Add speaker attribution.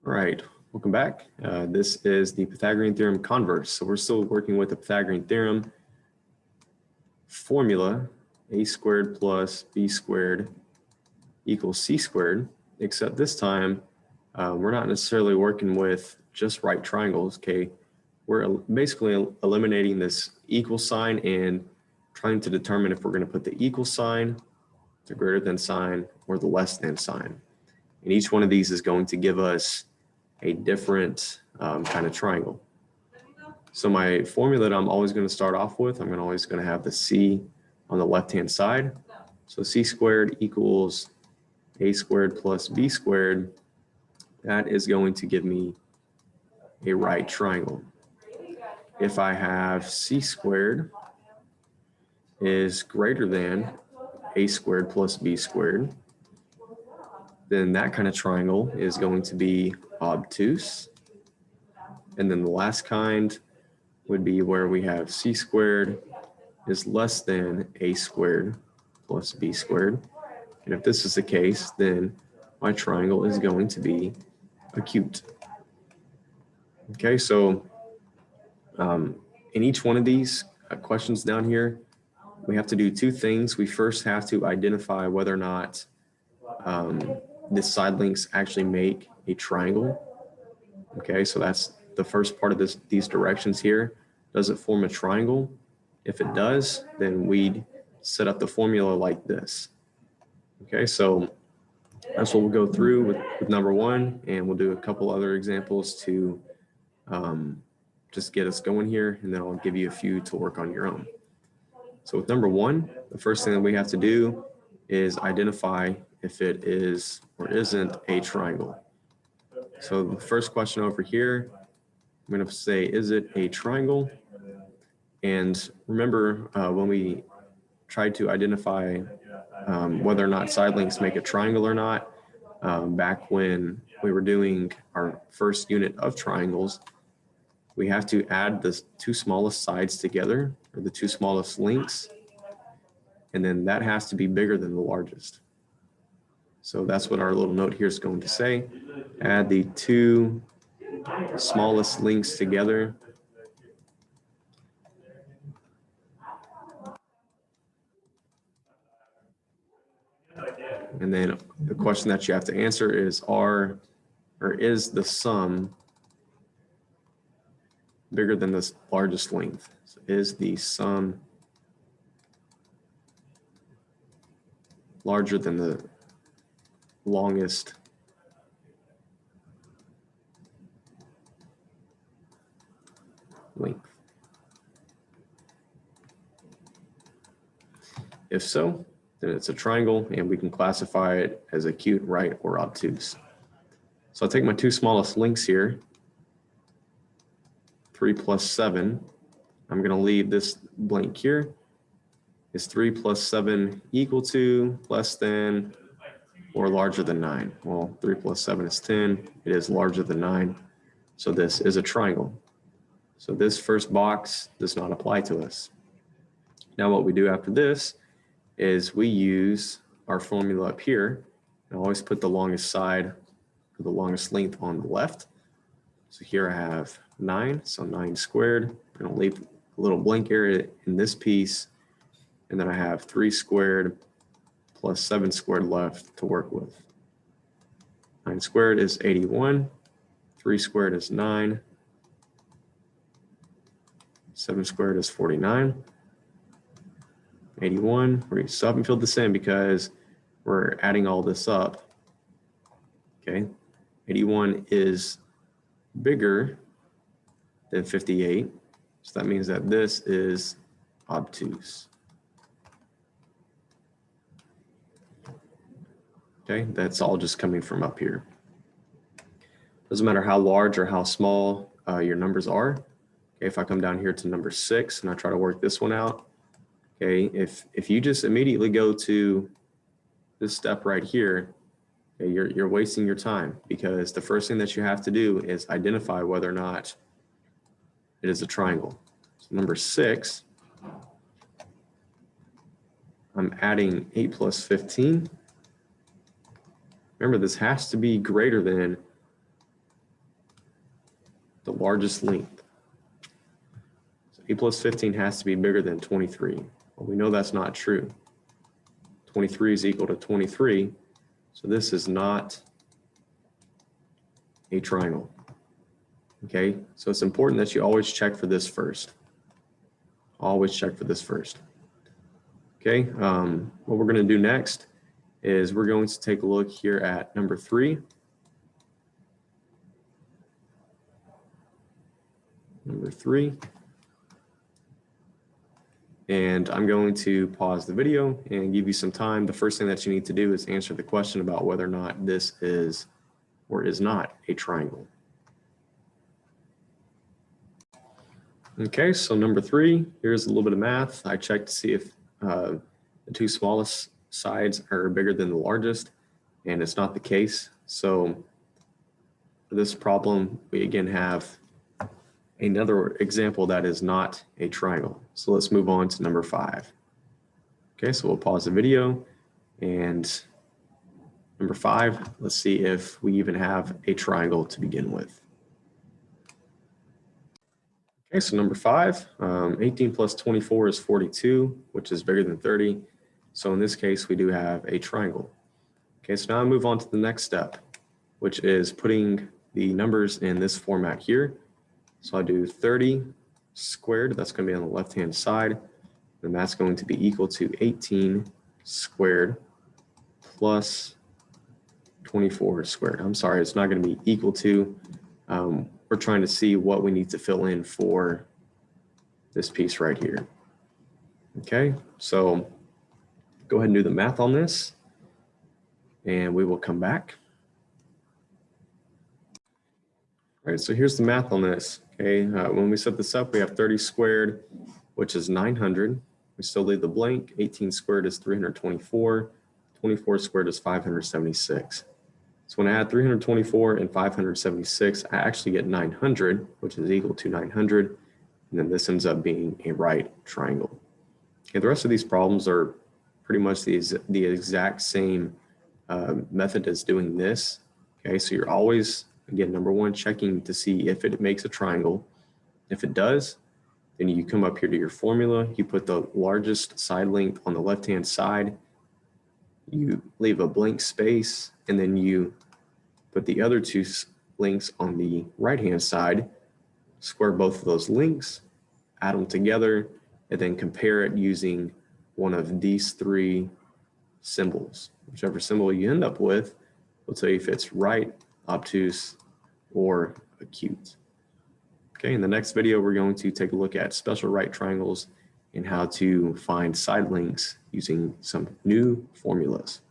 Speaker 1: All right, welcome back. This is the Pythagorean theorem converse. So we're still working with the Pythagorean theorem formula, a squared plus b squared equals c squared, except this time we're not necessarily working with just right triangles, okay? We're basically eliminating this equal sign and trying to determine if we're going to put the equal sign, the greater than sign, or the less than sign. And each one of these is going to give us a different kind of triangle. So my formula that I'm always going to start off with, I'm always going to have the c on the left-hand side. So c squared equals a squared plus b squared. That is going to give me a right triangle. If I have c squared is greater than a squared plus b squared, then that kind of triangle is going to be obtuse. And then the last kind would be where we have c squared is less than a squared plus b squared. And if this is the case, then my triangle is going to be acute. Okay, so in each one of these questions down here, we have to do two things. We first have to identify whether or not the side lengths actually make a triangle. Okay, so that's the first part of these directions here. Does it form a triangle? If it does, then we'd set up the formula like this. Okay, so that's what we'll go through with number one, and we'll do a couple other examples to just get us going here, and then I'll give you a few to work on your own. So with number one, the first thing that we have to do is identify if it is or isn't a triangle. So the first question over here, I'm going to say, is it a triangle? And remember when we tried to identify whether or not side lengths make a triangle or not, back when we were doing our first unit of triangles, we have to add the two smallest sides together, or the two smallest lengths, and then that has to be bigger than the largest. So that's what our little note here is going to say. Add the two smallest lengths together. And then the question that you have to answer is, is the sum bigger than this largest length? So is the sum larger than the longest length? If so, then it's a triangle, and we can classify it as acute, right, or obtuse. So I'll take my two smallest lengths here, 3 plus 7. I'm going to leave this blank here. Is 3 plus 7 equal to, less than, or larger than 9? Well, 3 plus 7 is 10. It is larger than 9. So this is a triangle. So this first box does not apply to us. Now what we do after this is we use our formula up here. I always put the longest side, or the longest length on the left. So here I have 9, so 9 squared. I'm going to leave a little blank area in this piece. And then I have 3 squared plus 7 squared left to work with. 9 squared is 81. 3 squared is 9. 7 squared is 49. 81, we still haven't filled this in because we're adding all this up. Okay, 81 is bigger than 58. So that means that this is obtuse. Okay, that's all just coming from up here. Doesn't matter how large or how small your numbers are. Okay, if I come down here to number 6 and I try to work this one out, okay, if you just immediately go to this step right here, okay, you're wasting your time, because the first thing that you have to do is identify whether or not it is a triangle. So number 6, I'm adding 8 plus 15. Remember, this has to be greater than the largest length. So a plus 15 has to be bigger than 23. Well, we know that's not true. 23 is equal to 23, so this is not a triangle. Okay, so it's important that you always check for this first. Always check for this first. Okay, what we're going to do next is we're going to take a look here at number 3. Number 3. And I'm going to pause the video and give you some time. The first thing that you need to do is answer the question about whether or not this is or is not a triangle. Okay, so number 3, here's a little bit of math. I checked to see if the two smallest sides are bigger than the largest, and it's not the case. So for this problem, we again have another example that is not a triangle. So let's move on to number 5. Okay, so we'll pause the video, and number 5, let's see if we even have a triangle to begin with. Okay, so number 5, 18 plus 24 is 42, which is bigger than 30. So in this case, we do have a triangle. Okay, so now I move on to the next step, which is putting the numbers in this format here. So I do 30 squared, that's going to be on the left-hand side, and that's going to be equal to 18 squared plus 24 squared. I'm sorry, it's not going to be equal to. We're trying to see what we need to fill in for this piece right here. Okay, so go ahead and do the math on this, and we will come back. All right, so here's the math on this. Okay, when we set this up, we have 30 squared, which is 900. We still leave the blank. 18 squared is 324. 24 squared is 576. So when I add 324 and 576, I actually get 900, which is equal to 900. And then this ends up being a right triangle. Okay, the rest of these problems are pretty much the exact same method as doing this. Okay, so you're always, again, number 1, checking to see if it makes a triangle. If it does, then you come up here to your formula. You put the largest side length on the left-hand side. You leave a blank space, and then you put the other two links on the right-hand side, square both of those links, add them together, and then compare it using one of these 3 symbols. Whichever symbol you end up with will tell you if it's right, obtuse, or acute. Okay, in the next video, we're going to take a look at special right triangles and how to find side links using some new formulas.